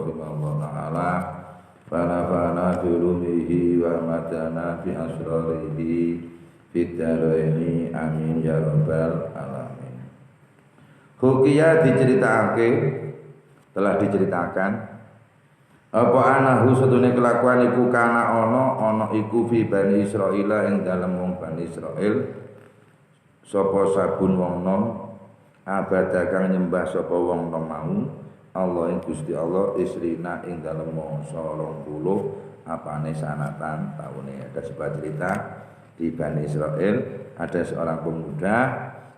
rahimahullah ta'ala fanafana bi ulumihi wa matana bi asrarihi fid dharaini amin ya rabbal alamin. Hukiya telah diceritakan apa anahu satune kelakuan iku kana ana iku fi Bani Israil ing dalem wong Bani Israil sapa sabun wong nom abada kang nyembah sapa wong nom mau Allah ing Gusti Allah isrina ing dalem mangsa 20 apane sanatan taune. Ada sebuah cerita di Bani Israil ada seorang pemuda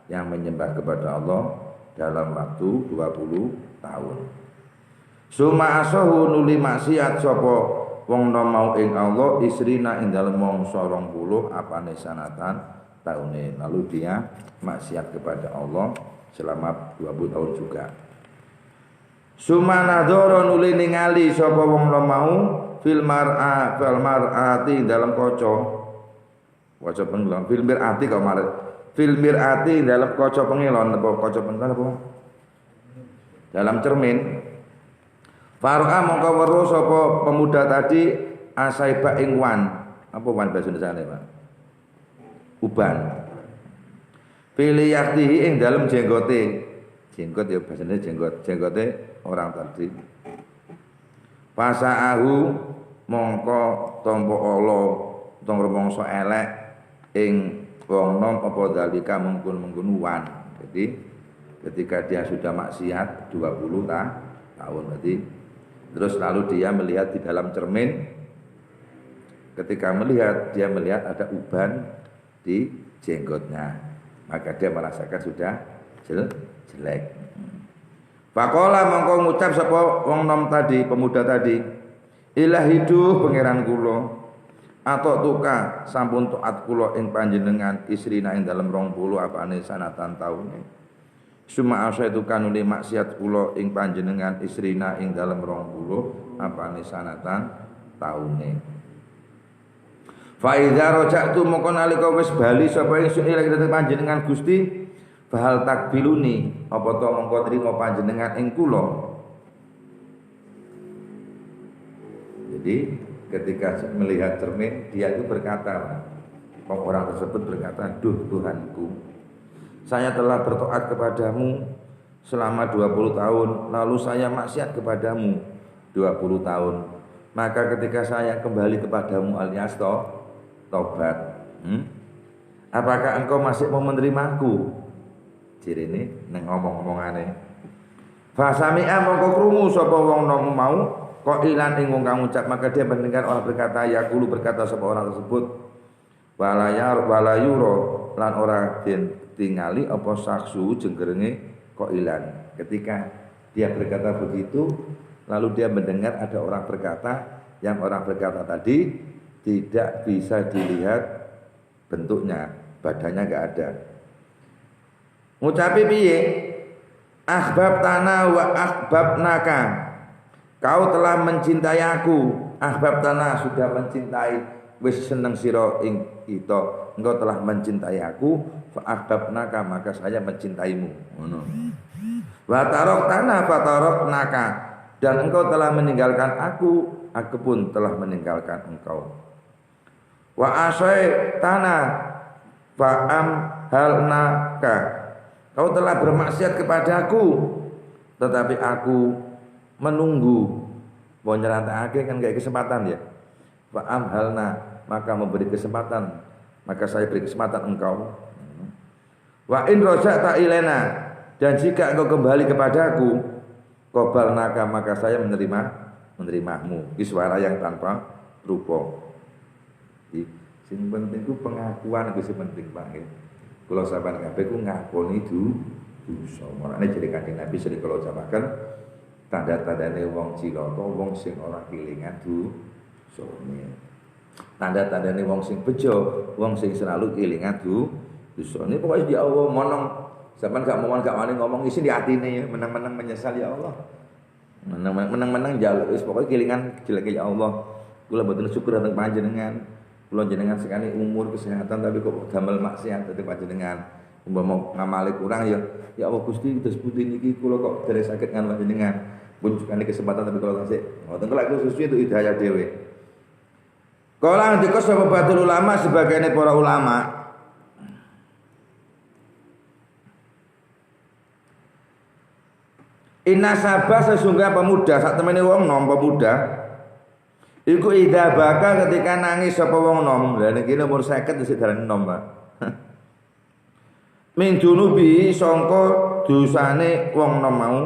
yang menyembah kepada Allah dalam waktu 20 tahun. Suma asahu nuli maksiat sapa wong nom mau ing Allah isrina ing dalem mangsa 20 apane sanatan taune. Lalu dia maksiat kepada Allah selama 20 tahun juga. Suma nadhara nuli ningali sapa wong nom mau fil mar'ati dalam kaca pengelon fil mir'ati kok maret fil mir'ati dalam kaca pengelon apa kaca pengelon apa dalam cermin. Far'a mongko weruh sapa pemuda tadi asaiba ing wan apa wan bahasa Indonesiane Pak uban pilih yaktihi ing dalam jenggote ya bahasane jenggote orang tadi. Pasaahu mongko tampa ala utawa mangsa elek ing wong nom apa dalika mungkun wan. Jadi ketika dia sudah maksiat 20 tahun berarti terus lalu dia melihat di dalam cermin. Ketika dia melihat ada uban di jenggotnya, maka dia merasakan sudah jelek. Faqala mongko ngucap sapa wong nom tadi, pemuda tadi, ilahiduh pangeran kula, atau tuka sampun taat kula ing panjenengan isrina ing dalem 20 apane sanatan taune. Suma asaitu kanune maksiat kula ing panjenengan isrina ing dalem 20 apane sanatan taune. Fa idza raja'tu mongko nalika wis bali sapa ingsun ila panjenengan Gusti bahal takbiluni apa to mongko trima panjenengan ing kula. Jadi ketika melihat cermin dia itu berkata, orang tersebut berkata, "Duh Tuhanku, saya telah bertaat kepadamu selama 20 tahun, lalu saya maksiat kepadamu 20 tahun. Maka ketika saya kembali kepadamu alias tobat, apakah engkau masih mau menerimaku?" Ciri ini neng ngomong-ngomongane. Fasami'a mongko krungu sapa wong nom mau kok ilan ing wong kang ngucap, maka dia mendengar orang berkata yaqulu berkata sapa orang tersebut walayuro lan ora den tingali apa saksu jenggerenge kok ilan. Ketika dia berkata begitu lalu dia mendengar ada orang berkata, yang orang berkata tadi tidak bisa dilihat bentuknya, badannya enggak ada. Ngucapi piye? Ahbabtana wa ahbabnaka. Kau telah mencintai aku. Ahbabtana sudah mencintai, wis seneng sira ing kita. Engkau telah mencintai aku, fa ahbabnaka maka saya mencintaimu. Ngono. Wa taraktana fa taraknaka. Dan engkau telah meninggalkan aku pun telah meninggalkan engkau. Wa asaitana fa amhalnaka. Kau telah bermaksiat kepadaku, tetapi aku menunggu. Mau nyerantakake kan gak kesempatan ya. Wa amhalna maka memberi kesempatan, maka saya beri kesempatan engkau. Wa in raja'ta ilaina, dan jika engkau kembali kepadaku, qabalnaka maka saya menerimamu. Ini suara yang tanpa rupa. Sing penting ku pengakuan itu sing penting Pak. Kalau sahabat kabeh ku ngakoni dosa. Mulane jare Kanjeng Nabi sering kalau ucapaken tanda-tandane wong cilaka wong sing ora kelingan dosane. Tanda-tandane wong sing bejo wong sing selalu kelingan dosane. Pokoke ya Allah monong sampean gak wani ngomong isi di atine ya, menang-menang menyesal ya Allah. Menang-menang njaluk wis pokoke kelingan jelek ya Allah. Kula mboten syukur dateng panjenengan. Kula jenengan sekali umur kesehatan tapi kok damel maksiat dadi panjenengan. Umpama ngamali kurang ya Allah Gusti terus putih niki kula kok dari sakit ngan panjenengan. Punjukane kesempatan tapi kalau tasik. Ngoten kok lek susu itu hidayah dhewe. Kala ndika sapa batul ulama sebagainya para ulama. Inna sabah sesungguhnya pemuda sak temene wong nom pemuda iku idza baka ketika nangis sapa wong nom. Lah niki umur 50 wis darani nom, Pak. Min junubi sangka dosane wong nom mau.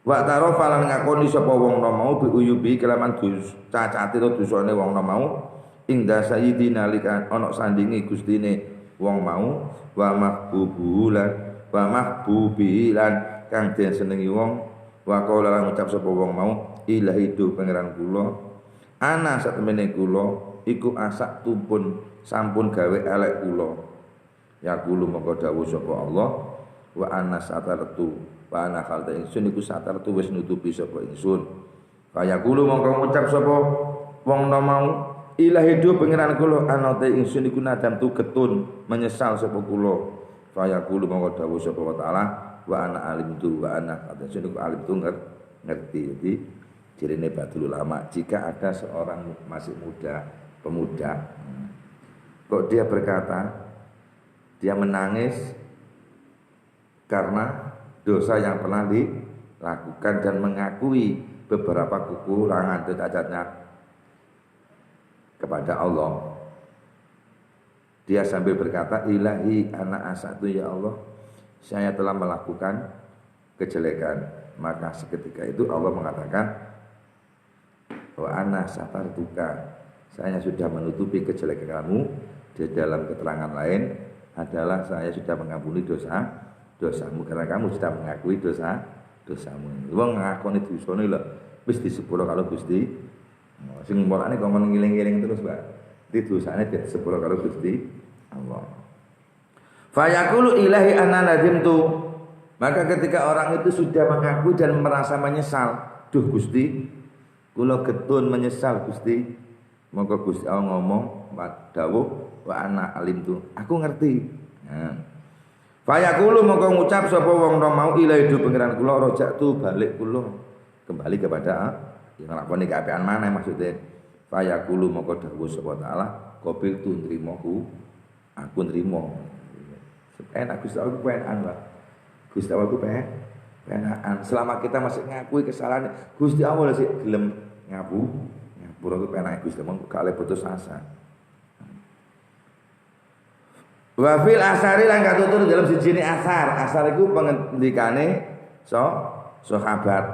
Wa tarofa lan ngakoni sapa wong nom mau bi uyubi kelaman cacate dosane wong nom mau. Ingda sayyidina likan ana sandingi gustine wong mau wa mahbubulan wa mahbubilan kang den senengi wong wa qala lan ngucap sapa wong mau ilahi do pangeran kula ana satemene kula iku asak tumpun sampun gawe elek kula ya kula mongko dawuh sapa Allah wa ana satartu wa ana khalta ingsun iku satartu wis nutupi sapa ingsun kaya kula mongko ngucap sapa wong mau ilahi do pangeran kula ana te ingsun iku nadam tu getun menyesal sapa kula kaya kula mongko dawuh sapa wa taala wa ana alim tu wa ana kata sini alim tu ngerti. Jadi cirine batul ulama jika ada seorang masih muda pemuda kok dia berkata dia menangis karena dosa yang pernah dilakukan dan mengakui beberapa kekurangan dan cacatnya kepada Allah. Dia sambil berkata ilahi ana asatu ya Allah, saya telah melakukan kejelekan. Maka seketika itu Allah mengatakan wa ana satartuka, saya sudah menutupi kejelekan kamu. Di dalam keterangan lain adalah saya sudah mengampuni dosamu karena kamu sudah mengakui dosamu. Wong ngakoni dosane lho wis disepuro kalau Gusti. Sing mulane kok ngiling-ngiling terus, Pak. Di dosane disepuro kalau Gusti Allah. Fayaqulu ilahi ana nadimtu, maka ketika orang itu sudah mengaku dan merasa menyesal, duh Gusti kula getun menyesal Gusti, maka Gusti Allah ngomong dawuh wa ana alimtu, aku ngerti. Nah. Fayaqulu maka ngucap sapa wong mau ilahi do pengiran kula rojak tu balik kula kembali kepada yang nglakoni keapian maneh maksudnya. Fayaqulu maka dawuh sapa taala qabil tu nrimoku, aku nrimo. Enak Gusti Allah penakan, Pak. Gusti Allah penakan. Selama kita masih ngakui kesalahan, Gusti Allah sih gelem ngapura ku penak Gusti Allah gak oleh putus asa. Wa fil asari lan katutur dalam sijine asar. Asar iku pengendikane sahabat.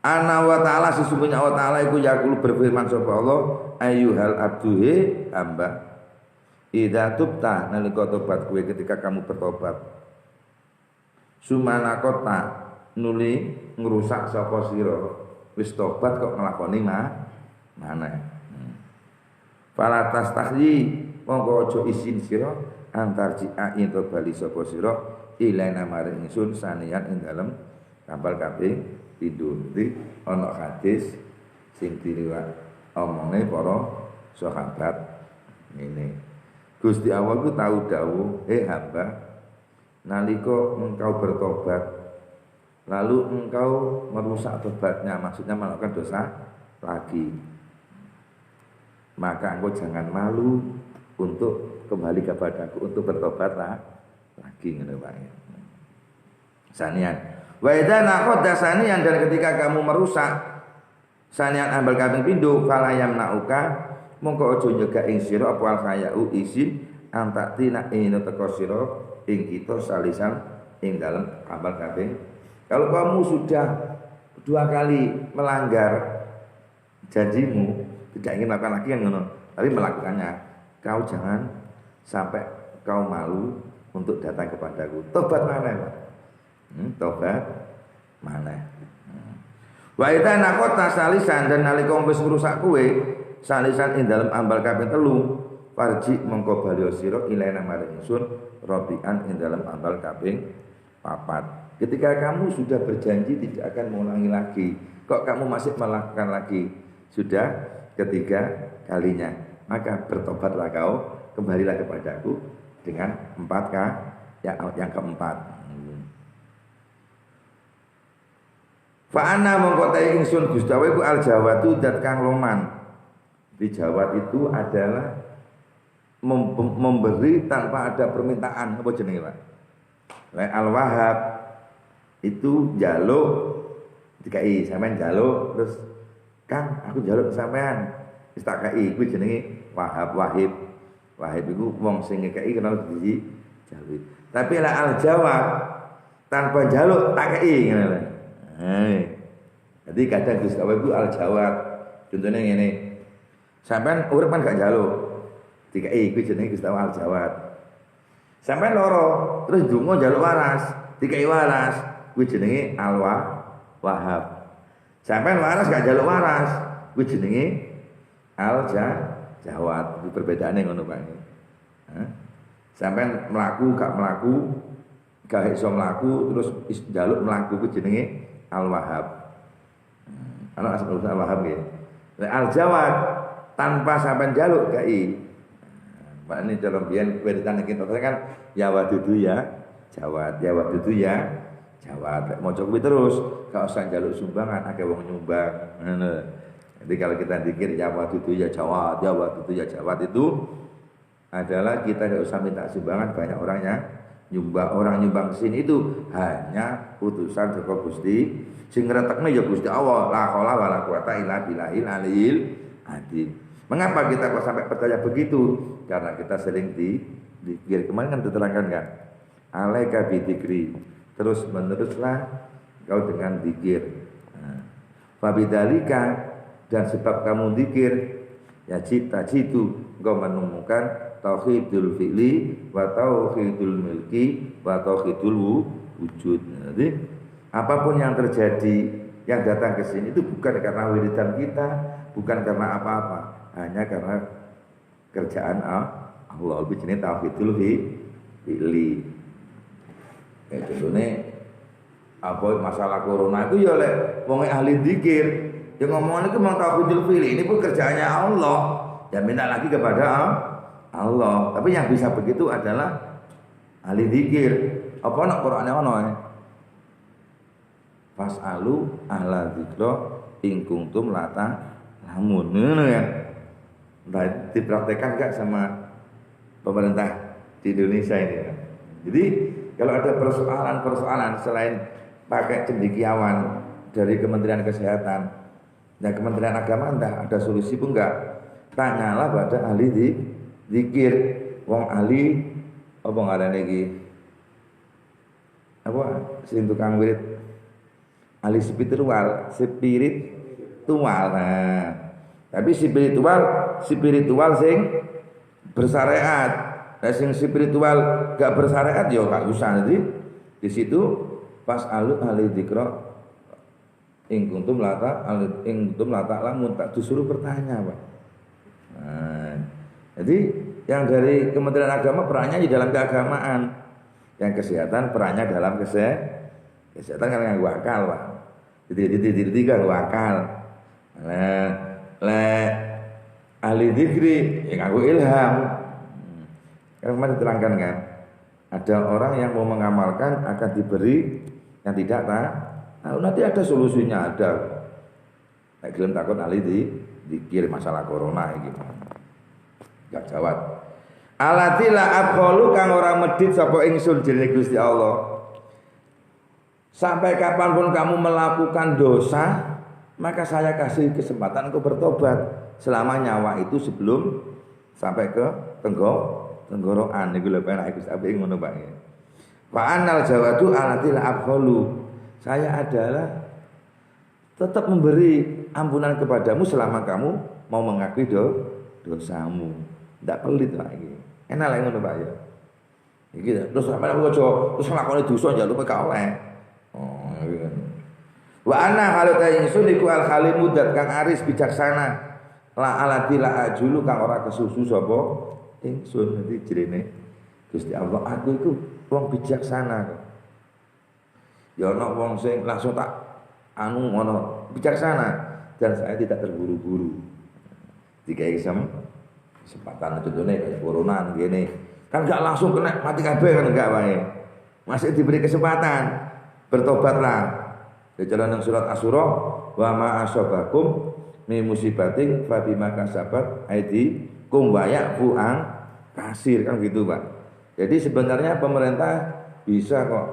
Ana wa ta'ala sesungguhnya Allah Ta'ala iku yaqulu berfirman sapa Allah ayyuhal abduhe hamba idza tubta nalika tobat kowe ketika kamu bertobat sumana kota nuli ngrusak sapa sira wis tobat kok nglakoni maneh fala tastahyi monggo aja isin sira antar ji'ain to bali sapa sira ilaina maring ingsun sanian ing dalem kapal kabeh pindho iki ana hadis sing diriwayat omongne para sahabat ngene Gusti Allah ku tahu dawuh, hamba, nalika engkau bertobat, lalu engkau merusak tobatnya, maksudnya melakukan dosa lagi, maka engkau jangan malu untuk kembali kepadaku, untuk bertobat lagi, gitu Pak. Sanian, wa idza naqadda sanian, dan ketika kamu merusak sanian ambal kaping pindho, falayam nauka mongko aja nyegah ing sira apa khayau isin antaktina ing teko sira ing kita salisan ing dalem amal kabeh. Kalau kamu sudah 2 kali melanggar janjimu, tidak ingin melakukan lagi yang ngono, tapi melakukannya, kau jangan sampai kau malu untuk datang kepadaku. Tobat mana, Pak? Tobat mana? Wa idza naqata salisan, dan nalika wis ngrusak kowe salisan ing dalam ambal kaping 3 farji mongko bali sira ilaina maring ingsun rabian ing dalam ambal kaping 4. Ketika kamu sudah berjanji tidak akan mengulangi lagi, kok kamu masih melakukan lagi? Sudah ketiga kalinya, maka bertobatlah kau, kembalilah kepadaku dengan 4 yang keempat. Fa ana mongko ta ingsun Gusti Allah iku al jawatu dat kang loman. Di jawat itu adalah memberi tanpa ada permintaan. Apa jenenge, Pak? Al wahab itu njaluk dikai sampean njaluk terus Kang aku njaluk sampean wis tak kai kuwi jenenge wahab wahib. Wahib iku wong sing ngekeki kenal di jaluk. Tapi la al jawab tanpa jaluk tak kei ngene. Jadi kadang Gusti Allah itu al jawab. Contohnya ngene. Sampean urip kan gak jaluk. Dikai kuwi jenenge Gusti Allah al jawab. Sampean loro terus ndonga njaluk waras, dikai waras, kuwi jenenge al wahab. Sampean waras gak njaluk waras, kuwi jenenge al jawab. Itu perbedaane ngono Pak. Sampean mlaku gak iso mlaku terus njaluk mlaku kuwi jenenge al wahab. Ana asal al wahab nggih. Al jawab tanpa sampean njaluk gai. Pak ini dalam bian wiridan kita kan ya wadudu ya jawat, ya wadudu ya jawat. Mau coba terus, gak usah jaluk sumbangan, akeh wong nyumbang. Jadi kalau kita zikir ya wadudu ya jawat, ya wadudu ya jawat itu adalah kita gak usah minta sumbangan, banyak orangnya nyumbang, orang nyumbang sini itu hanya utusan saka Gusti sing ngretekne ya Gusti Allah, la haula wala quwata illa billahil aliyil azim. Mengapa kita kok sampai percaya begitu? Karena kita sering dikir. Kemarin kan diterangkan kan, alaika bidzikri, terus meneruslah kau dengan zikir. Fabidalika, dan sebab kamu zikir, ya cita-citu kau menemukan tauhidul fi'li wa tauhidul milki wa tauhidul wujud. Jadi apapun yang terjadi yang datang ke sini itu bukan karena wiridan kita, bukan karena apa-apa, hanya karena kerjaan Allah. Itu jenis tauhidul fi'li. Contohnya apa masalah corona itu ya oleh wong ahli zikir yang ngomong itu memang tauhidul fi'li, ini pun kerjaannya Allah, ya minta lagi kepada Allah. Tapi yang bisa begitu adalah ahli zikir. Apa nak Qur'ane ono Fas'alu ahla dzikra in kuntum la ta'lamun. Ngono ya. Nah, dipraktekkan enggak sama pemerintah di Indonesia ini ya. Jadi kalau ada persoalan-persoalan selain pakai cendekiawan dari Kementerian Kesehatan dan Kementerian Agama, entah ada solusi pun enggak, tanyalah pada ahli zikir, wong ahli apa ngarane iki? Apa sing tukang wirid ahli spiritual. Nah, tapi spiritual sing bersyariat. Nah, sing spiritual gak bersyariat ya gak usah. Jadi di situ pas ahli dzikra ing kuntum lata lamun tak disuruh bertanya, Pak. Nah, jadi yang dari Kementerian Agama perannya di dalam keagamaan, yang kesehatan perannya dalam kesehatan kan yang wakal, Pak. Jadi tiga wakal. Ahli dzikri yang aku ilham. Karena kemarin diterangkan kan, ada orang yang mau mengamalkan akan diberi, yang tidak nanti ada solusinya, ada. Nek gelem takut ahli dzikir masalah corona iki. Gak jawab. Alatila abqalu kang ora medhit sapa ingsun jenenge Gusti Allah. Sampai kapanpun kamu melakukan dosa, maka saya kasih kesempatan kau bertobat selama nyawa itu sebelum sampai ke tenggorokan. Niku lho penak Gusti Abi ngono Pak. Fa anal jawadu alatil abqalu. Saya adalah tetap memberi ampunan kepadamu selama kamu mau mengakui dosamu. Ndak pelit lagi. Enak lagi ngono Pak ya. Iki terus sampeyan aja terus nglakoni dosa njaluk gak oleh. Oh, iya. Wa ana halata ingsun iku al halimu dat kang aris bijaksana. La alati la ajulu kang ora kesusu sapa ingsun. Dadi jerene Gusti Allah, aku iku wong bijaksana. Ya ana wong sing langsung tak ngono bijaksana dan saya tidak terburu-buru. Dikai kesempatan contohnya kayak corona gini kan gak langsung kena mati kabeh kan enggak wae. Masih diberi kesempatan. Bertobatlah. Dicalan nang surat Asy-Syura wa ma asabakum min musibatin fa bima kasabat aydikum wa ya'fu an kasir kan gitu Pak. Jadi sebenarnya pemerintah bisa kok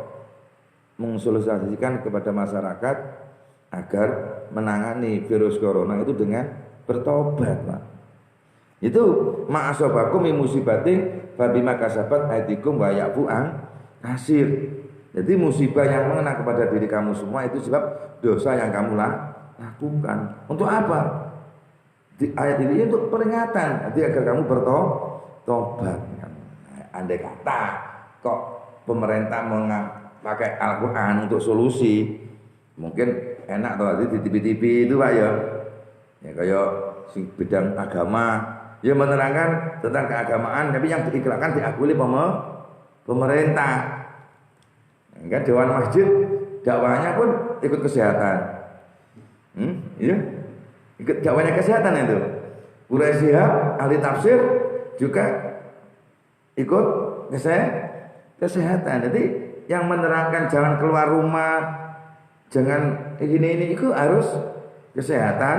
mensosialisasikan kepada masyarakat agar menangani virus corona itu dengan bertobat Pak. Itu ma asabakum min musibatin fa bima kasabat aydikum wa ya'fu an kasir. Jadi musibah yang mengena kepada diri kamu semua itu sebab dosa yang kamu lakukan. Untuk apa? Di ayat ini untuk peringatan, jadi agar kamu bertobat. Andai kata kok pemerintah pakai Al-Quran untuk solusi, mungkin enak tuh di TV-TV itu Pak ya. Ya kayak bidang agama, ya menerangkan tentang keagamaan, tapi yang diikrarkan diakui oleh pemerintah. Enggak, dewan masjid dakwahnya pun ikut kesehatan. Iya. Ikut dakwahnya kesehatan itu. Quraisy Shihab ahli tafsir juga ikut kesehatan. Jadi yang menerangkan jangan keluar rumah, jangan ini itu harus kesehatan.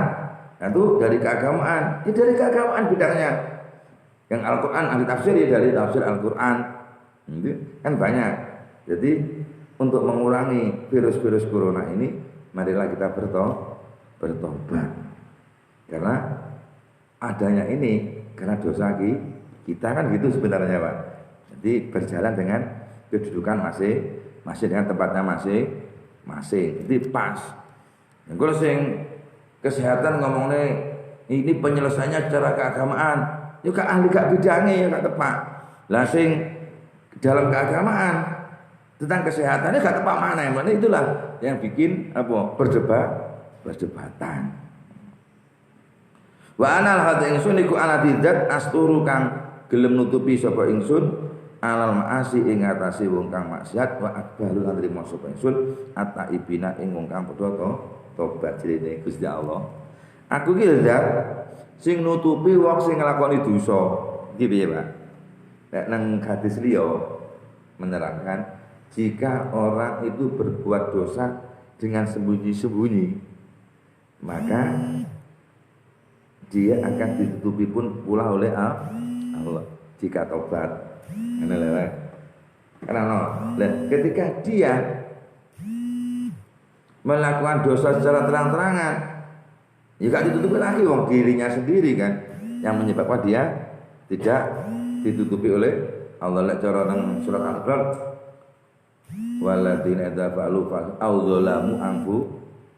Nah, itu dari keagamaan. Ya dari keagamaan bidangnya. Yang Al-Qur'an ahli tafsir ya dari tafsir Al-Qur'an. Itu kan banyak. Jadi untuk mengurangi virus-virus corona ini, marilah kita bertobat. Karena adanya ini karena dosa kita kan gitu sebenarnya Pak. Jadi berjalan dengan kedudukan masing dengan tempatnya masing. Jadi pas. Kalau sing kesehatan ngomongnya ini penyelesaiannya secara keagamaan, juga ahli gak bidangnya ya gak tepat. Lah sing dalam keagamaan tentang kesehatannya gak tepat mana yang mana, itulah yang bikin perdebatan. Wa anal hati ingsun iku ana tidak asturu kang gelem nutupi sapa ingsun alal maasi ing atase wong kang maksiat wa akbalun nrimo sapa ingsun ataibina ing wong kang padha tobat jenenge Gusti Allah. Aku ki zat sing nutupi wong sing nglakoni dosa. Iki piye Pak? Nek nang hadis liya menerangkan jika orang itu berbuat dosa dengan sembunyi-sembunyi, maka dia akan ditutupi pun pula oleh Allah jika tobat. Karena ketika dia melakukan dosa secara terang-terangan, ya gak ditutupi lagi wong dirinya sendiri kan, yang menyebabkan dia tidak ditutupi oleh Allah. Lek cara nang surat Al-Baqarah waladina idza fa'alu fa'adzalamu anfu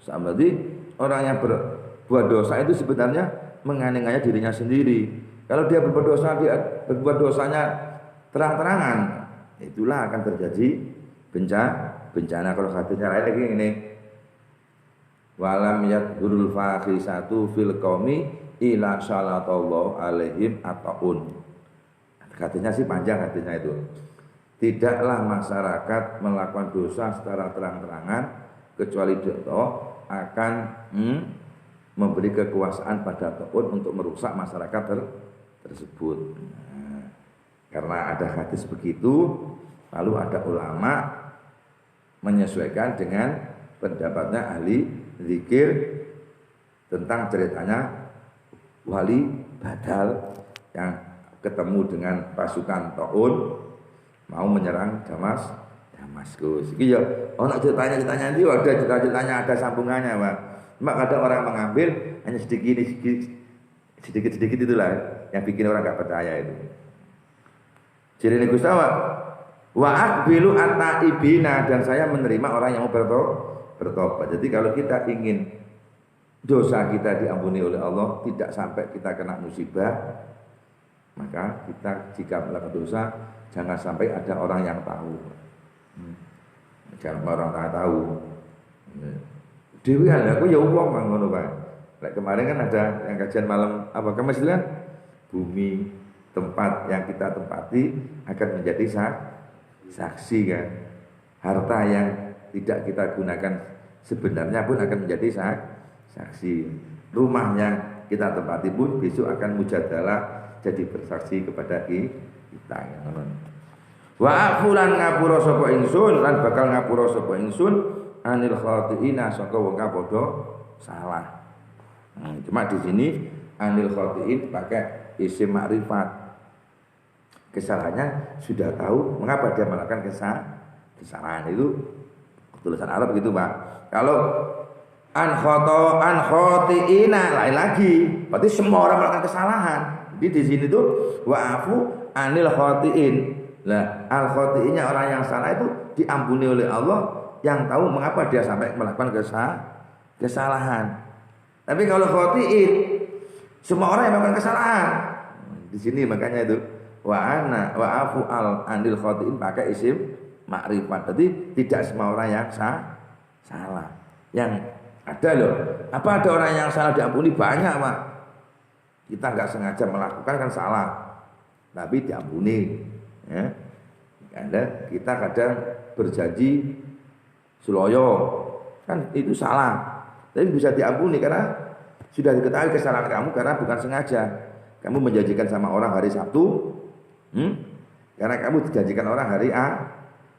samadi, orang yang berbuat dosa itu sebenarnya menganiaya dirinya sendiri. Kalau dia berbuat dosanya terang-terangan, itulah akan terjadi bencana. Kalau hadisnya lain lagi ini walam yadhurul fakhisatu fil qaumi ila salatallahu alaihim ataun. Hadisnya sih panjang hadisnya itu. Tidaklah masyarakat melakukan dosa secara terang-terangan kecuali Allah akan memberi kekuasaan pada taun untuk merusak masyarakat tersebut. Nah, karena ada hadis begitu, lalu ada ulama menyesuaikan dengan pendapatnya ahli zikir tentang ceritanya wali badal yang ketemu dengan pasukan taun mau menyerang Damaskus. Iki ya ono ceritanya itu ada ceritanya ada sambungannya, Pak. Cuma kadang orang mengambil hanya sedikit itulah yang bikin orang enggak percaya itu. Jadi Gusti wa aqbilu ataibina, dan saya menerima orang yang mau bertobat. Jadi kalau kita ingin dosa kita diampuni oleh Allah, tidak sampai kita kena musibah, maka kita jika melakukan dosa jangan sampai ada orang yang tahu. Jangan orang tahu. Dewi aku ya wong ngono Pak. Like kemarin kan ada yang kajian malam apa kemas itu kan, bumi tempat yang kita tempati akan menjadi saksi kan. Harta yang tidak kita gunakan sebenarnya pun akan menjadi saksi. Rumah yang kita tempati pun besok akan mujadalah jadi bersaksi kepada kita. Wa aqulan ngapura sapa ingsun lan bakal ngapura sapa ingsun anil khati'ina saka wong kang padha salah. Cuma di sini anil khati'in pakai isim makrifat. Kesalahannya sudah tahu mengapa dia melakukan kesalahan itu tulisan Arab gitu Pak. Kalau an khati'ina lain lagi, berarti semua orang melakukan kesalahan. Jadi di sini tuh wa'afu anil khati'in. Lah al khati'innya orang yang salah itu diampuni oleh Allah yang tahu mengapa dia sampai melakukan kesalahan. Tapi kalau khati'in semua orang yang melakukan kesalahan. Di sini makanya itu wa'afu anil khati'in pakai isim makrifat. Berarti tidak semua orang yang salah. Yang ada loh. Apa ada orang yang salah diampuni? Banyak Pak. Kita nggak sengaja melakukan kan salah, tapi diampuni. Ya. Ada kita kadang berjanji seloyo, kan itu salah, tapi bisa diampuni karena sudah diketahui kesalahan kamu karena bukan sengaja. Kamu menjanjikan sama orang hari Sabtu, karena kamu dijanjikan orang hari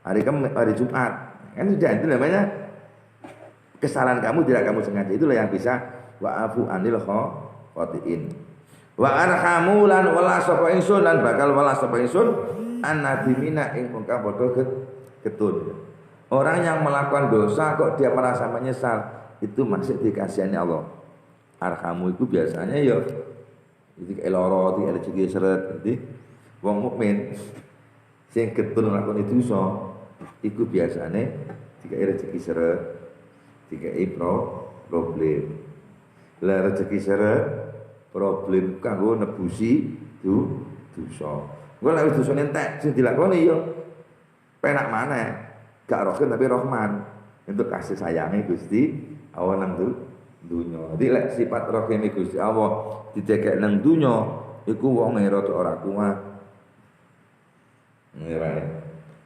hari Jumat, kan sudah itu namanya kesalahan kamu tidak kamu sengaja. Itulah yang bisa wa'afu anil khati'in. Wa arhamu lan wala sapa ingsun lan bakal wala sapa ingsun annadimina ing mungkang padha getun. Orang yang melakukan dosa kok dia merasa menyesal, itu masih dikasihani Allah. Arhamu itu biasanya ya iki eloro iki rezeki seret iki wong mukmin sing getun nglakoni dosa iku biasane dikai rezeki seret, dikai problem. Lah rezeki seret problem kanggo nebusi dosa. Gue lek dosa entek sing dilakoni yo penak maneh. Gak rohken tapi Rahman. Itu kasih sayangnya Gusti Allah nang dunya. Jadi lek sifat rohkene Gusti Allah didekek nang dunya iku wonge rada ora kuat. Ngene.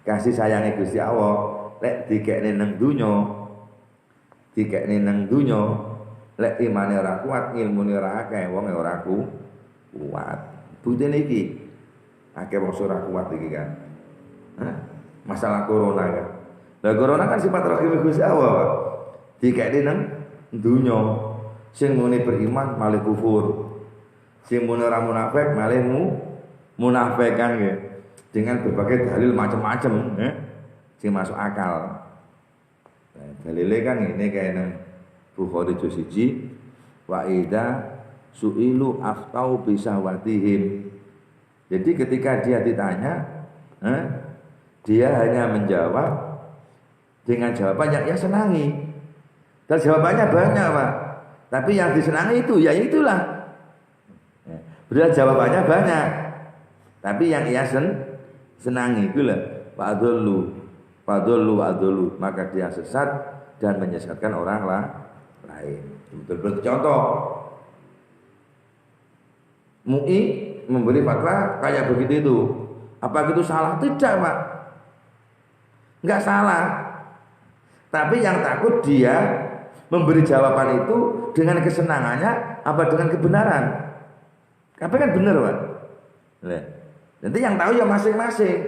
Kasih sayangnya Gusti Allah lek dikekne nang dunya lek imane ora kuat, ilmune ora akeh, wong ora kuat. Buktine iki akeh wong ora kuat iki kan. Masalah corona kan. Lah corona kan sifat rahim Gusti Allah. Dikekne nang dunya. Sing muni beriman malah kufur. Sing muni ora munafik malah munafik kan nggih. Dengan berbagai dalil macam-macam, sing masuk akal. Nah, dalile kan ngene kae nang Bukhari juz 1 wa idza su'ilu aftau bisawatihim. Jadi ketika dia ditanya, dia hanya menjawab dengan jawaban yang ia senangi. Dan jawabannya banyak, Pak. Tapi yang disenangi itu ya itulah. Benar jawabannya banyak. Tapi yang ia senangi itulah fadullu adullu, maka dia sesat dan menyesatkan orang lain. Betul-betul contoh MUI memberi fatwa kayak begitu itu. Apa itu salah? Tidak, Pak. Enggak salah. Tapi yang takut dia memberi jawaban itu dengan kesenangannya apa dengan kebenaran. Tapi kan benar, Pak. Nanti yang tahu ya masing-masing.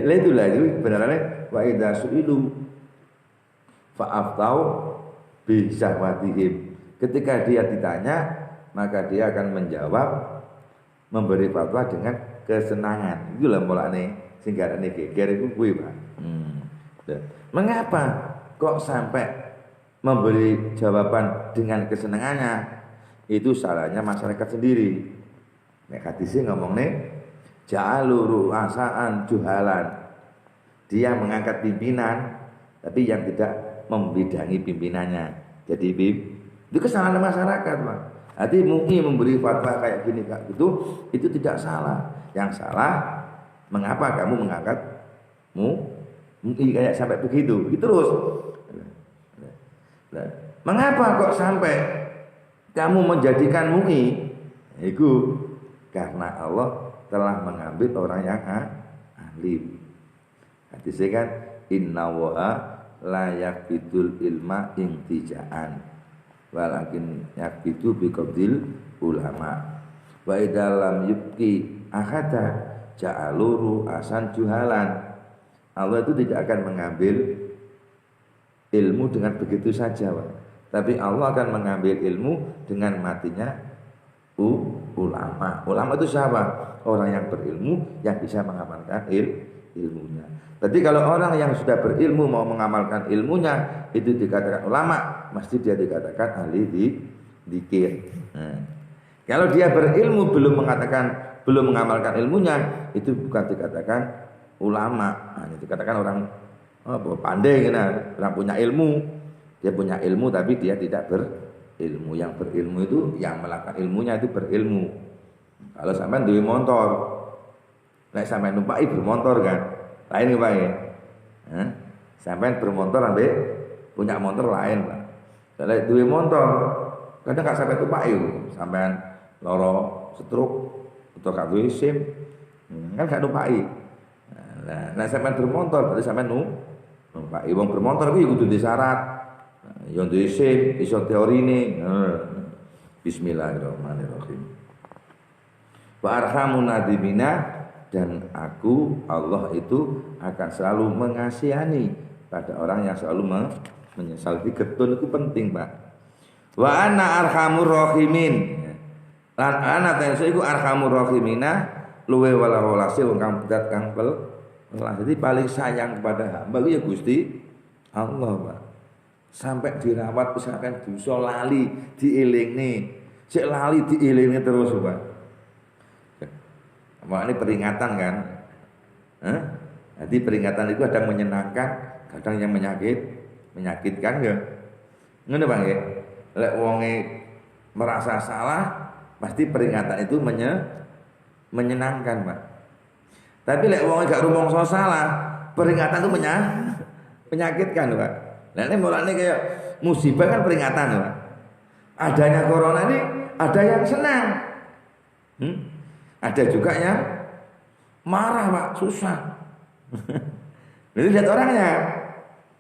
Itulah itu benarannya wa idza su'ilu fa'aftau bi syahwatihim. Ketika dia ditanya, maka dia akan menjawab memberi fatwa dengan kesenangan. Itulah mulane sing garane geger iku kuwi, Pak. Mengapa kok sampai memberi jawaban dengan kesenangannya? Itu salahnya masyarakat sendiri. Nek hadise ngomongne ja'alu ru'asaan juhalan. Dia mengangkat pimpinan tapi yang tidak membidangi pimpinannya. Jadi itu kesalahan masyarakat, Pak. Jadi MUI memberi fatwa kayak gini Kak itu tidak salah. Yang salah mengapa kamu mengangkat MUI kayak sampai begitu? Itu terus. Mengapa kok sampai kamu menjadikan MUI? Itu karena Allah telah mengambil orang yang alim. Hadisnya kan inna wa la yakbidul ilma intijaan walakin yakbidu biqabdil ulama wa idza lam yubqi ahada ja'aluru asan juhalan. Allah itu tidak akan mengambil ilmu dengan begitu saja, Pak. Tapi Allah akan mengambil ilmu dengan matinya ulama. Ulama itu siapa? Orang yang berilmu yang bisa mengamalkan ilmunya. Jadi kalau orang yang sudah berilmu mau mengamalkan ilmunya itu dikatakan ulama, mesti dia dikatakan ahli dzikir. Kalau dia berilmu belum mengamalkan ilmunya, itu bukan dikatakan ulama. Hanya dikatakan orang pandai, orang punya ilmu. Dia punya ilmu tapi dia tidak berilmu. Yang berilmu itu yang melakukan ilmunya itu berilmu. Kalau sampai duwe motor, nek sampai numpai bermotor kan, lain Pak ya. Sampai bermotor ambek punya motor lain, Pak. Kalau duwe motor, kadang gak sampai numpai sampean loro stroke atau gak duwe SIM, kan gak numpai. Nah sampean bermotor berarti sampean numpai. Wong bermotor kuwi kudu disyarat. Yang duwe SIM iso teorine. Bismillahirrahmanirrahim. Wa arhamun nadimina, dan aku Allah itu akan selalu mengasihani pada orang yang selalu menyesal. Di getun itu penting, Pak. Wa ana arhamur rahimin. Lan ana tenso iku arhamur rahimina, luwe walawalase wong kang bedat kang welas. Jadi paling sayang kepada hamba itu ya Gusti Allah, Pak. Sampai dirawat sampai dosa lali dielingne. Sik lali dielingne terus, Pak. Ini peringatan kan? Jadi peringatan itu kadang menyenangkan, kadang yang menyakitkan ya. Ngono Bang ya. Lek wonge merasa salah, pasti peringatan itu menyenangkan, Pak. Tapi lek wonge gak rumangsa salah, peringatan itu menyakitkan, Pak. Nah ini mulanya kayak musibah kan peringatan, Pak. Adanya corona ini ada yang senang, ada juga yang marah, Pak, susah. Jadi lihat orangnya.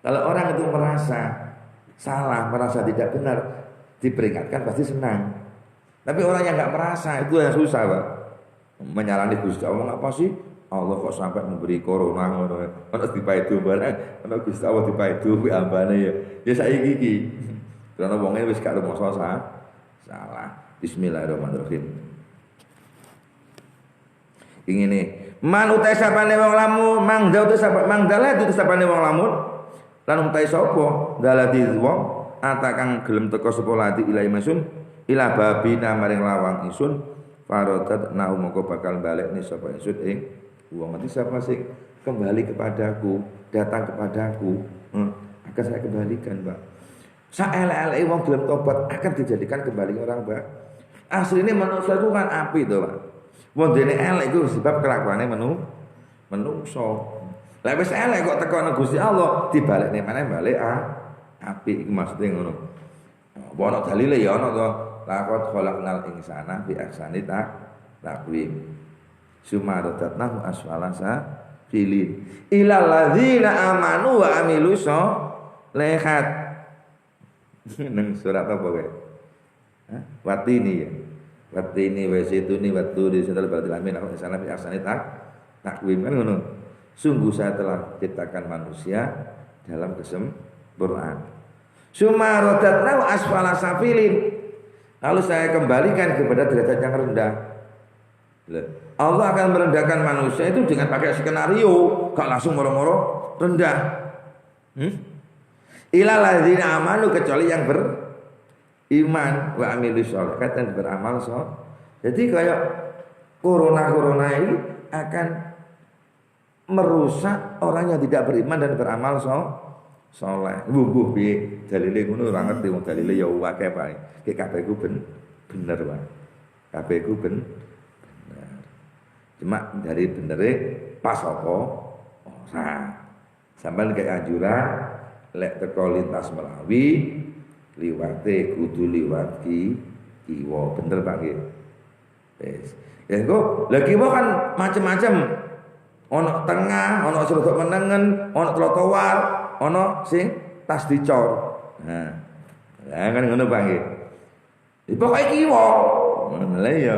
Kalau orang itu merasa salah, merasa tidak benar, diperingatkan pasti senang. Tapi orang yang nggak merasa itu yang susah, Pak. Menyalahkan Gusti Allah, apa sih? Allah kok sampai memberi corona ngono. Ono dipaidu barang, ono Gusti Allah dipaidu kuwi ambane ya. Ya saiki iki. Karena wonge wis gak rumangsa salah. Bismillahirrahmanirrahim. Ingene man utai sapane wong lamun mangda utai sapa mangdala utai sapane wong lamun lan utai sapa dalati wong atakang gelem teka sapa lati ilahi masun ila babina maring lawang isun farodat nahu moko bakal balekne sapa isun ing wong ngerti siapa sing kembali kepadaku, datang kepadaku, akan saya kembalikan, Pak. Saelek-eleke wong gelem tobat akan dijadikan kembali orang, Pak. Asline manusia itu kan api to, Pak. Wong dene elek iku sebab kelakuane menungso. Lah wis elek kok teko nang Gusti Allah dibalekne maneh balik apik iku maksude ngono. Apa ana dalile ya ana to. Laqad khalaqnal insana fi ahsani taqwim. Sumarodatnahu asfala safilin. Ilal ladzina amanu wa amilus sholihat. Nang surat apa kowe? Watini ya. Watini wa zaituni wa turi setelah berarti amin aku sana fi ahsani takwim kan ngono. Sungguh saya telah ciptakan manusia dalam kesempurnaan. Sumarodatnahu asfala safilin. Lalu saya kembalikan kepada derajat yang rendah. Allah akan merendahkan manusia itu dengan pakai skenario, gak langsung moro-moro rendah. Ilal ladzina amanu, kecuali yang beriman wa amilus sholihat dan beramal saleh. Jadi kayak corona ini akan merusak orang yang tidak beriman dan beramal saleh. Mbuh piye dalile ngono ora ngerti wong dalile ya akeh Pak. Ki kabeh iku bener, Pak. Kabeh iku bener. Cuma dari benere pas apa ora. Sampeyan kayak anjuran lek teko lintas Melawi liwate kudu liwat kiwa, bener Pak nggih. Wis. Ya engko lha kiwa kan macam-macam. Ono tengah, ono srodok menengen, ono trotoar, ono sing tas dicor. Nah. Lah kan ngono Pak nggih. Pokoke kiwa. Lha iya.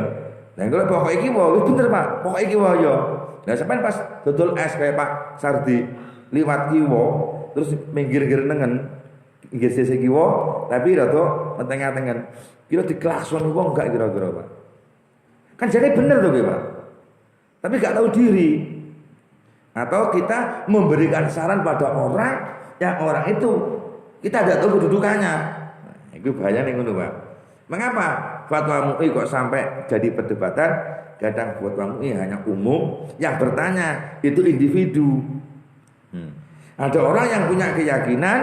Lah kalau pokoke kiwa wis bener Pak, pokoke kiwa ya. Lah sampean pas dodol es kayak Pak Sardi liwat kiwa terus minggir-minggir nengen Nggih sesuk kiwa tapi rada tengah-tengah. Kira diklakson wong enggak kira-kira, Pak. Kan jadi bener tuh, Pak. Tapi enggak tahu diri. Atau kita memberikan saran pada orang yang orang itu kita tidak tahu kedudukannya. Nah, itu bahaya nih ngono, Pak. Mengapa fatwa MUI kok sampai jadi perdebatan? Kadang fatwa MUI hanya umum, yang bertanya itu individu. Ada orang yang punya keyakinan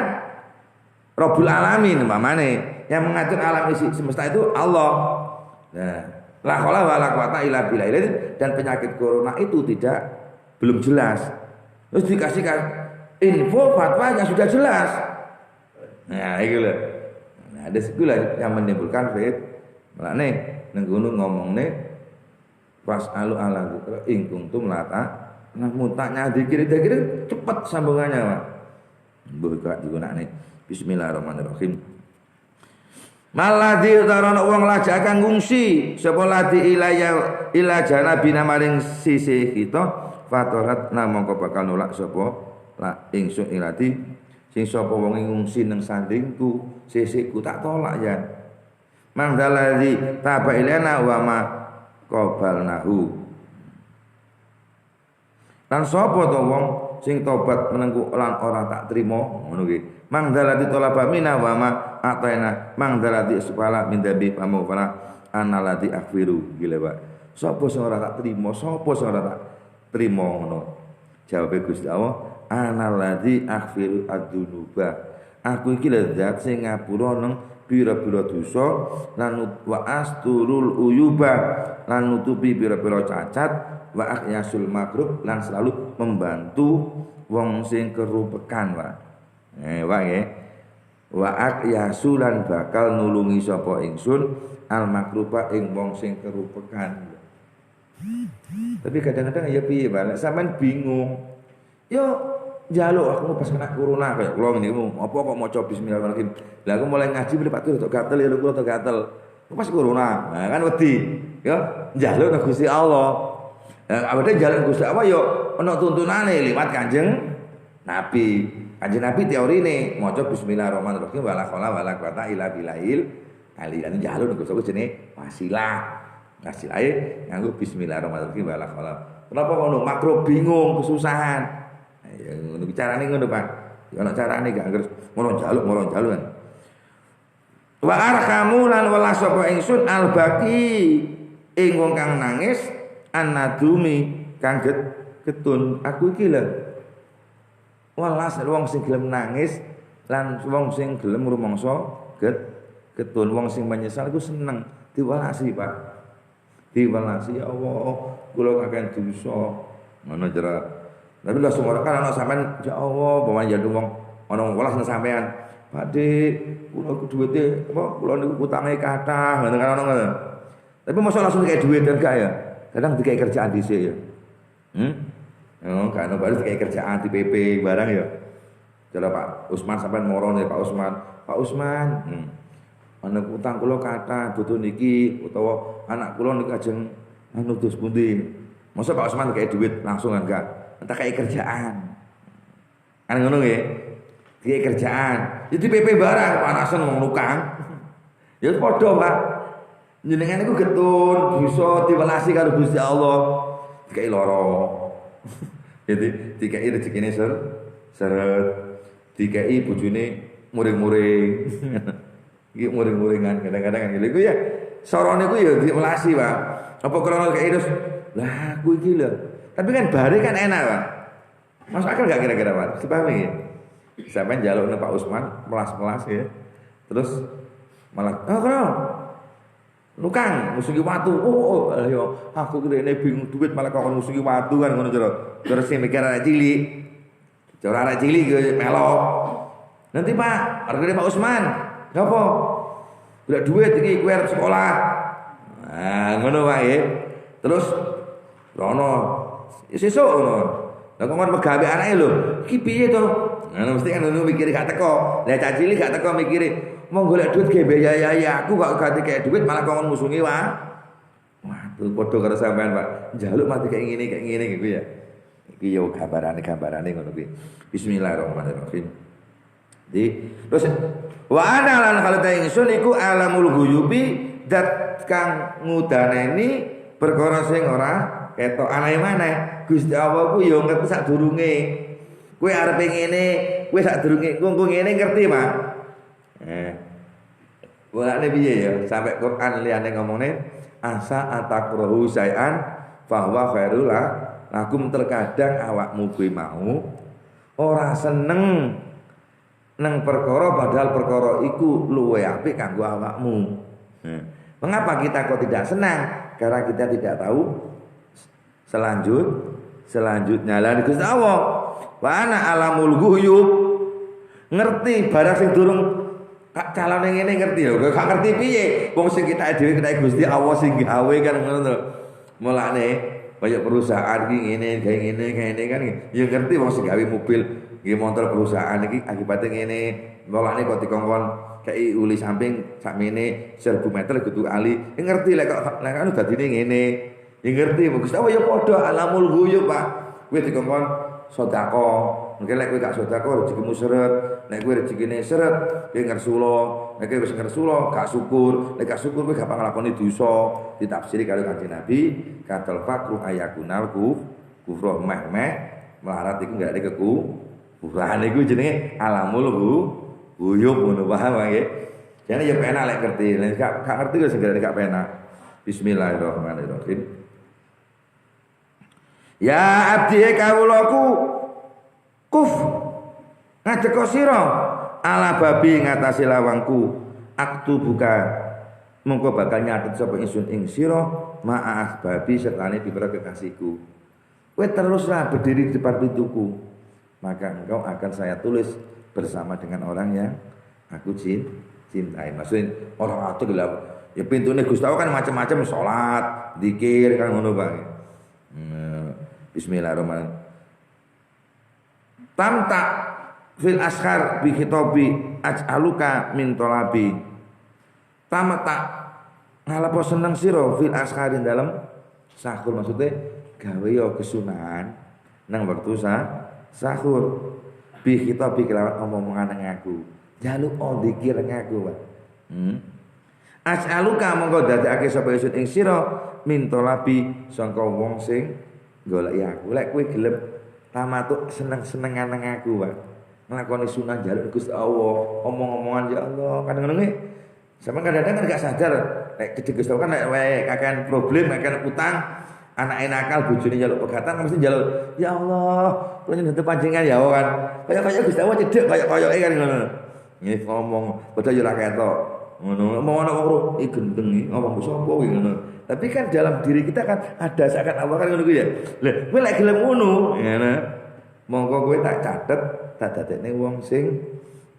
Rabbul Alamin umpamane, yang mengatur alam isi semesta itu Allah. Nah, la haula wala quwata illa billah. Dan penyakit corona itu belum jelas. Terus dikasihkan info fatwa yang sudah jelas. Nah, itu loh. Nah, ada segala yang menimbulkan faith. Makane nang gunung ngomongne pas alu ala dzikra ing kuntum lata. Nah, mutaknya dikir cepat sambungannya, Pak. Buka digunakne. Bismillahirrahmanirrahim. Maladhi utarono wong lajak kang ngungsi sapa ladi ila janabina maring sisi kita fatorat namangka bakal nolak sapa la ingsun ilati sing sapa wong ngungsi nang sandingku sisiku tak tolak ya. Mangdaladhi taba ilana wa ma qabalnahu. Lan sapa to wong sing tobat menengku lan ora tak trimo ngono ki. Mangdalati tolaba mina wa ma ataina mangdalati supala min dabi pamu fala analati akfiru gile Pak. Sapa sing ora tak trimo, sapa sing ora tak trimo ngono. Jawabe Gusti Allah, analati akfiru adzunuba. Aku iki lho zat sing ngapura nang pira-pira dosa lan wa asturul uyuba lan nutupi pira-pira cacat wa aqyasul makrub lan selalu membantu wong sing kerupekan, Pak. Pak nggih. Wa aqyasul lan bakal nulungi sapa ingsun al makruba ing wong sing kerupekan. Tapi kadang-kadang ya piye, Pak? Sampeyan bingung. Yo njaluk aku pas kena corona kaya kula niku apa kok maca bismillahirrahmanirrahim. Lah aku mulai ngaji mrene Pak Tur tok gatel ya kula tok gatel. Pas corona. Nah kan wedi. Ya njaluk nang Gusti Allah. Nah, awake njaluk Gusti Allah yo ana tuntunane liwat Kanjeng Nabi. Kanjeng Nabi teorine maca bismillahirrahmanirrahim wala haula wala quwata illa billahil aliyan njaluk nang Gusti Allah jenenge wasilah. Wasilahe nganggo bismillahirrahmanirrahim wala haula. Kenapa ngono? Makro bingung, kesusahan. Ya ngono carane ngono, Pak. Ya ana carane gak ngerti ngono njaluk kan. Wa arhamu lan welas sapa ingsun albaqi ing wong kang nangis anadumi kang getun. Aku iki lho welas wong sing gelem nangis lan wong sing gelem rumangsa getun. Wong sing menyesal iku seneng diwelasi, Pak. Diwelasi ya Allah, kula kakek dosa. Ngono cara. Tapi langsung orang kan anak sampean ya Allah, bawa jadi wong ana welas nang sampean. Pakde, kula duwite apa kula niku utange kathah, ngono kan ngono. Tapi mosok langsung dikek duit dan gak ya. Kadang dikek kerjaan dhisik ya. Oh, kan baru dikek kerjaan di PP barang ya. Cara Pak Usman sampean moro nih Pak Usman. Pak Usman, ana utang kula kathah butuh niki utawa anak kula niku ajeng anu dos pundi. Mosok Pak Usman dikek duit langsung kan gak. Entah kayak kerjaan, kan ngono nggih, kayak kerjaan. Jadi PP barang panasan wong nukang, ya padha Pak. Jenengan iku getun, bisa diwelasi karo Gusti Allah, dikai loro. Jadi dikai rezekine seret, dikai bojone muring-muring, iki muring-muringan kadang-kadang kan gitu ya. Sorone ku ya diwelasi Pak. Apa krono kayak terus, lah aku iki lho. Tapi kan bare kan enak, Pak. Masuk akal gak kira-kira, Pak? Dipahami ya? Sampai njaluk nang Pak Usman, melas-melas ya. Terus malah, "Oh, nukang musuhi watu." Oh, yo aku kene bingung duit malah kok musuhi watu kan ngono cara. Terus sing mikir arek cilik. Cara arek cilik yo melok. Nanti Pak, arep Pak Usman. Ngapa? Golek duit iki kowe arep sekolah. Nah, ngono Pak ya. Terus rono sesuk ngono. Lah kok kon megawe anake lho. Iki piye to? Nah, mesti kan ngono mikire gak teko. Lah cah cilik gak teko mikire, mau golek duit ge biaya aku kok ganti kayak duit malah kon musungi wae. Waduh, padha karo sampean, Pak. Njaluk mati kayak ngene gitu ya. Iki yo gambarane ngono kuwi. Bismillahirrahmanirrahim. Terus wa ana lan khalata ingsun iku alamul ghuyubi dat kang ngudaneni perkara sing ora ketok anae maneh. Gusti Allah ku ya ngerti sadurunge. Kowe arepe ngene, kowe sadurunge engko ngene ngerti, Pak. Bolane piye ya? Sampai Quran liyane ngomongne asa atakrahu syai'an fahuwa khairul lakum. Terkadang awakmu kuwi mau ora seneng nang perkara padahal perkara iku luwe apik kanggo awakmu. Mengapa kita kok tidak senang? Karena kita tidak tahu selanjutnya lan Gusti Allah. Wa ana alamul ghuyub. Ngerti barang sing durung calone ngene ngerti lho. Gak ngerti piye? Wong sing kita dhewe kena Gusti Allah sing gawe kan ngono to. Mulane kaya perusahaan iki ngene, gawe ngene kan ya ngerti wong sing gawe mobil, nggih motor perusahaan iki akibatnya ngene. Mulane kok dikongkon kei uli samping sakmene 1000 meter kudu ali. Ngerti lek kok anu dadine ngene. Ya ngerti Gusti Allah ya padha alamul ghuyub, Pak. Kowe dikongkon sedekah. Mungkin lek kowe gak sedekah rezekimu seret, nek kowe rezekine seret, kowe ngersula, nek kowe wis ngersula gak syukur, nek gak syukur kowe gak nglakoni dosa. Ditafsiri karo Kanjeng Nabi, katal fakru ayakunal kufra meh melarat iku gak ada kekufuran iku jenenge alamul ghuyub ngono paham nggih. Jane ya penak lek ngerti, nek gak ngerti kok segera gak penak. Bismillahirrahmanirrahim. Ya abdi kawulaku kuf ngadeka sira ala babi ngatasi lawangku aktu buka mongko bakal nyatet sapa ingsun ing sira maaf babi sertane pira kekasihku. Kowe teruslah berdiri di depan pintuku, maka engkau akan saya tulis bersama dengan orang yang aku cintai. Maksudnya orang itu gelap. Ya pintunya Gusti Allah kan macam-macam, salat, zikir kan ngono Bang. Bismillahirrahmanirrahim. Tamta fil ashar bi khitabi aj'aluka min talabi. Tamta ngalapo seneng sira fil asharin dalam sahur, maksudnya gawe yo kesunahan nang wektu sahur bi khitabi kelawan omongan nang aku. Jaluk dzikir nang aku, Pak. As'aluka monggo dadekake sapa ingsun ing sira min talabi sangka wong sing goleki aku. Lek kowe gelem tamatuk seneng-senengan nang aku, Pak. Nglakoni sunah jaluk Gusti Allah, omong-omongan ya Allah. Kadang-kadang sampeyan kadang-kadang kan gak sadar nek Gusti Allah kan nek wae kakean problem, kakean utang, anake nakal bojone njaluk pegatan mesti njaluk ya Allah, kula nyuwun panjenengan ya kan. Kaya Gusti Allah cedhek kaya-kayake kan ngono. Nggih ngomong padha yo ora ketok. Ngono, mau ana wong iki gendeng iki ngomong sapa iki ngono. Tapi kan dalam diri kita kan ada seakan Allah kan ngono kuwi ya. Lah, kowe lek gelem ngono, ngene. Monggo kowe tak catet, tak dadekne wong sing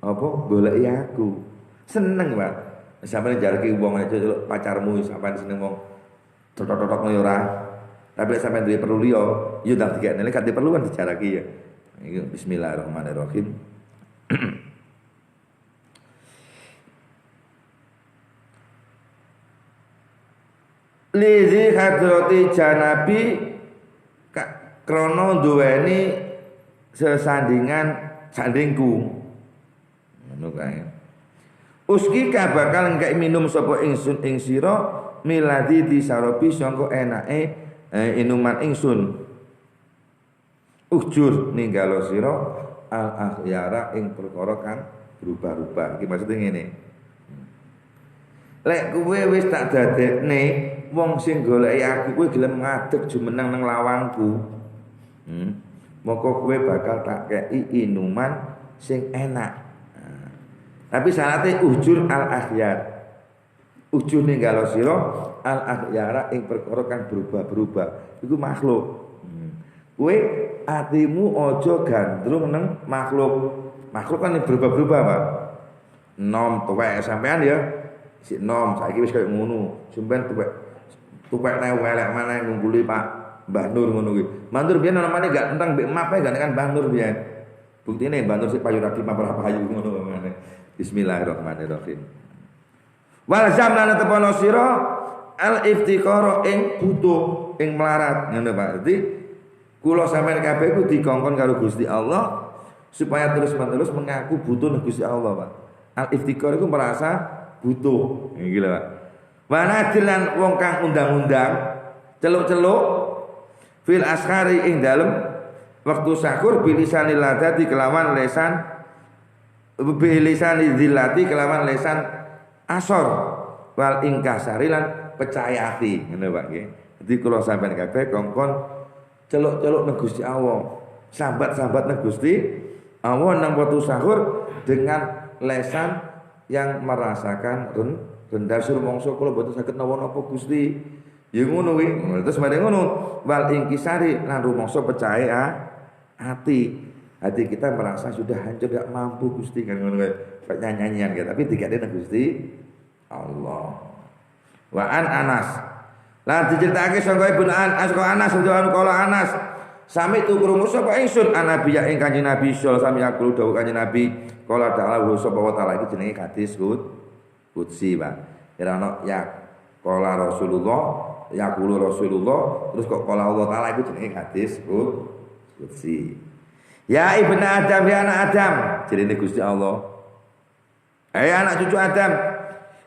apa goleki aku. Seneng, Pak. Sampeyan jarake wong nek pacarmu sampeyan seneng wong totok-totok ngono ora. Tapi lek sampeyan duwe perlu liya, yo tak dikene lek gak perlu kan dijarake ya. Iki bismillahirrahmanirrahim. Lizi hadrati janabi krono duweni sesandingan sandingku. Ngono kae. Uski ka bakal engke minum sapa ingsun ing sira miladi disarobi sangko enake inuman ingsun. Ujur ninggalo sira al akhyara ing perkara kang berubah-ubah. Iki maksudnya ngene. Lek kowe wis tak dadekne wong sing goleki aku, kowe gelem ngadeg jumeneng nang lawangku. Moko kowe bakal tak kei inuman sing enak. Tapi syaratnya ujur al akhyar. Ujur ninggalo sira al akhyara ing perkara kang berubah-berubah. Iku makhluk. Kowe atimu aja gandrung nang makhluk. Makhluk kan berubah-berubah, Pak. Nom tuwek sampean ya. Si nom saiki wis kaya ngono. Sampeyan tuwek nek elek maneh ngumpuli Pak Mbah Nur ngono kuwi. Mbah Nur biyen namane gak tentang mbek map ae gantengan Mbah Nur biyen. Buktine Mbah Nur sik payu rapi mabrah payu ngono maneh. Bismillahirrahmanirrahim. Wal zamna tepono sira al iftiqara ing butuh ing melarat ngono Pak. Dadi kula sampeyan kabeh ku dikongkon karo Gusti Allah supaya terus-menerus mengaku butuh ning Gusti Allah, Pak. Al-iftikar itu merasa butuh. Iki lho, Pak. Wanadilan wong kang undang-undang, celuk-celuk fil ashari ing dalem waktu sahur bilisanil ladati kelawan lesan bilisanil dzillati kelawan lesan asor wal ingkasari lan percayati ngono Pak nggih. Dadi kula sampeyan kabeh kongkon celuk-celuk nang Gusti Allah, sambat-sambat nang Gusti Allah nang waktu sahur dengan lesan yang merasakan rendah sur mongso kula boten saged napa-napa Gusti. Ya ngono kuwi. Terus mari ngono wal ingkisari lan rumangsa percaya hati. Hati kita merasa sudah hancur gak mampu Gusti kan ngono kae. Nyanyian gitu. Tapi dikade nang Gusti Allah. Wa Anas. Lan diceritake sangka Ibnu Anas radhiyallahu kala Anas sami tu krungu sapa ingsun Nabi ya ing Kanjeng Nabi sallallahu alaihi wasallam yaqulu dawuh Kanjeng Nabi kala ta'ala sapa wa ta'ala iki jenenge hadis qudsi Pak. Ora ono ya kala Rasulullah yaqulu Rasulullah terus kok kala Allah taala iku jenenge hadis qudsi. Ya ibnu Adam ya anak Adam jenenge Gusti Allah. Anak cucu Adam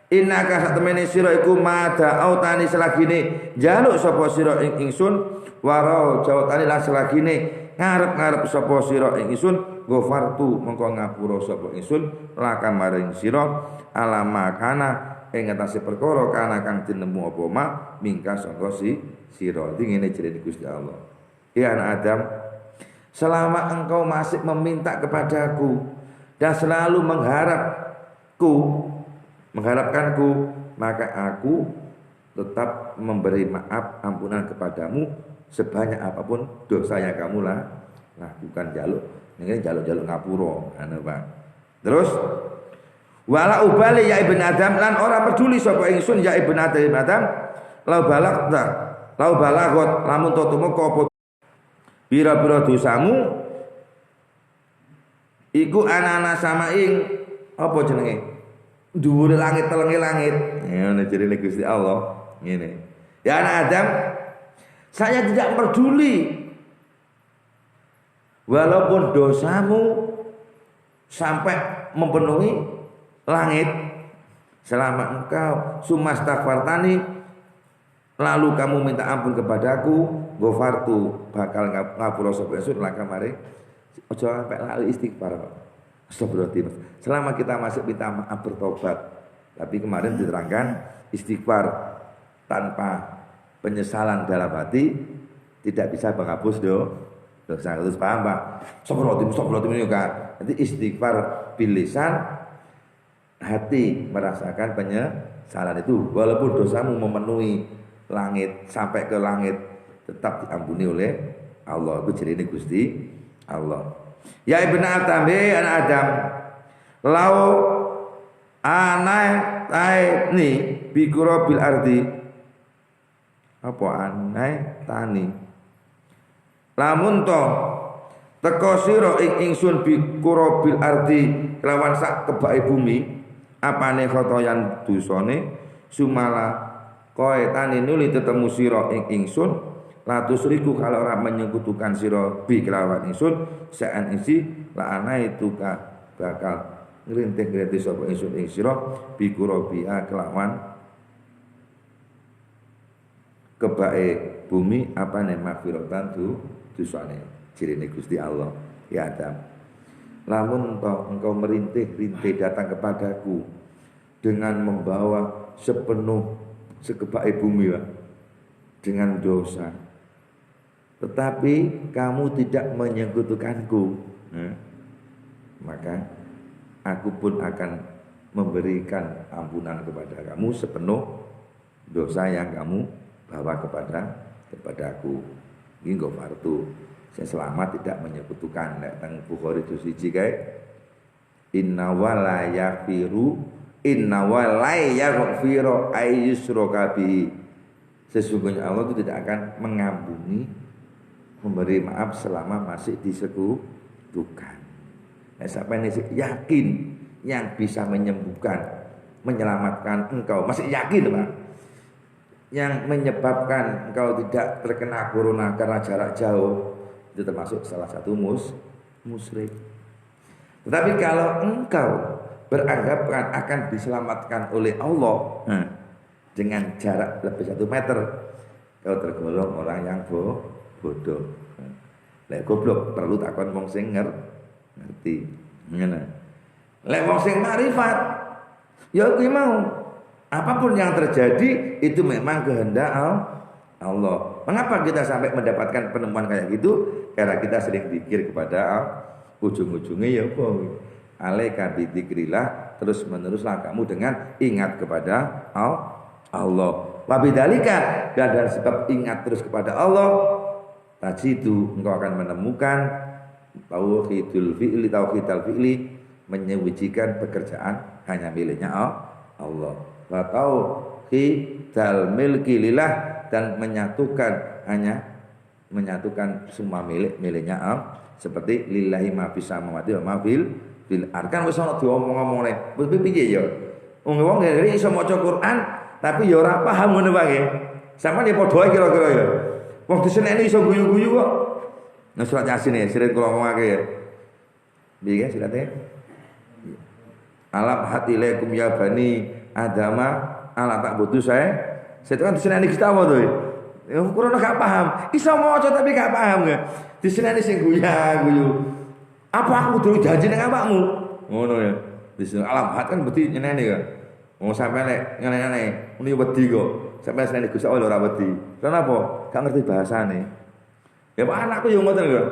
innaka satemene sira iku mada autani selagine njaluk sapa sira ing ingsun warau jawatane lan selagine ngarep-ngarep sapa sira ing ingsun ghafartu mengko ngapura sapa ingsun laka maring sira alama kana ing atase perkara kana kang tinemu apa ma mingka sangka sira iki ngene jenenge Gusti Allah. Ya anak Adam, selama engkau masih meminta kepadaku dan selalu mengharapkanku, maka aku tetap memberi maaf ampunan kepadamu sebanyak apapun dosa yang kamu lakukan. Jaluk ini jaluk ngapura anu Pak. Terus wala ubali ya ibn Adam lan ora peduli sapa ingsun ya ibn Adam lau balagot lamun tutumu apa pira-pira dosamu iku ana sama ing apa jenenge dhuwure langit telenge langit. Ngene jenenge Gusti Allah. Ngene. Ya anak Adam, saya tidak peduli walaupun dosamu sampai memenuhi langit selama engkau sumastaghfartani lalu kamu minta ampun kepadaku ghafartu bakal ngapura sapa ingsun laka mare aja sampai lali istighfar. Astagfirullahaladzim. Selama kita masih minta maaf bertobat, tapi kemarin diterangkan istighfar tanpa penyesalan dalam hati tidak bisa menghapus dosa. Terus paham Pak? Astagfirullahaladzim ini juga. Nanti istighfar bil lisan, hati merasakan penyesalan itu. Walaupun dosamu memenuhi langit sampai ke langit, tetap diampuni oleh Allah. Itu jadi ini Gusti Allah. Ya ibn Adam anak Adam lau anai ni bikuro bil ardi apa anai tani lamun to teko sira ing ingsun bikuro bil ardi kelawan sak kebake bumi apane khotoyan dosane sumala koe tani nuli tetemu sira ing ingsun latus riku kalau orang menyekutukan sira bi kelawan ingsun saan isi la ana itu bakal ngrintih-ngrintih sapa ingsun ing sira bi kurabia kelawan kebake bumi apane magfiratan dosane jirine Gusti Allah. Ya Adam, lamun engkau merintih-rintih datang kepadaku dengan membawa sekebake bumi Pak, dengan dosa, tetapi kamu tidak menyekutukanku, maka aku pun akan memberikan ampunan kepada kamu sepenuh dosa yang kamu bawa kepadaku. Ini ghafartu, saya selamat tidak menyekutukan. Nek teng Bukhari itu siji kae inna wala yaghfiru ayyushraka bihi. Sesungguhnya Allah itu tidak akan mengampuni memberi maaf selama masih disekutukan. Nah, sampai yakin yang bisa menyembuhkan, menyelamatkan engkau, masih yakin Pak, yang menyebabkan engkau tidak terkena corona karena jarak jauh, itu termasuk salah satu musyrik. Tetapi kalau engkau beranggapan akan diselamatkan oleh Allah dengan jarak lebih 1 meter, kau tergolong orang yang bodoh. Lek goblok perlu takon wong sing ngerti. Ngene. Lek wong sing marifat, ya kuwi mau. Apapun yang terjadi itu memang kehendak Allah. Mengapa kita sampai mendapatkan penemuan kayak gitu? Karena kita sering pikir kepada ujung-ujungnya ya apa? Alaika bidzikrillah, terus meneruslah kamu dengan ingat kepada Allah. Wabidzalika, dan sebab ingat terus kepada Allah, tajidu engkau akan menemukan tauhidul fi'li, menyucikan pekerjaan hanya miliknya Allah. Wa tauhidul milki lillah, dan menyatukan semua miliknya seperti lillahi ma fis samawati wa ma fil kan wis ana diomong-omongne. Wis piye ya? Wong ngene iso maca Quran tapi ya ora paham ngono wae. Sampeyan ya padha kira-kira ya. Wong diseneni iso guyu-guyu kok. Nah surat Yasin ya, sering kula ngomongake ya. Piye suratnya? Alam hatilaikum ya bani adama ala tak butuh saya. Saya kan diseneni kita apa tuh? Ya kurang gak paham. Iso maca tapi gak paham ya. Diseneni sing guyu. Apa aku kudu janji nang awakmu? Ngono ya. Wis alam hat kan beti nyeneni kan. Mau sampai nek ngene-ngene, muni wedi kok. Sampai seneni Gusti Allah ora wedi. Kenapa? Gak ngerti bahasane. Ya Pak anakku yo ngoten kok.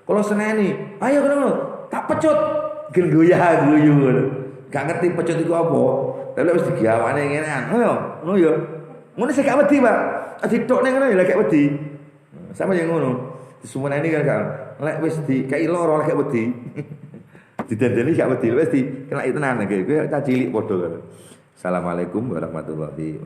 Kalau seneni, ayo ngono, tak pecut. Gen goyah guyu ngono. Gak ngerti pecut iku apa. Tapi wis digawane ngene an. Ngono yo. Ngono sik gak wedi, Pak. Dithokne ngono ya gak wedi. Sama yang ngono. Semuanya ini kan lek wis dikai loro lek wedi. Didandani gak wedi wis di kena tenan iki. Kuwi cilik padha kan. Assalamualaikum warahmatullahi wabarakatuh.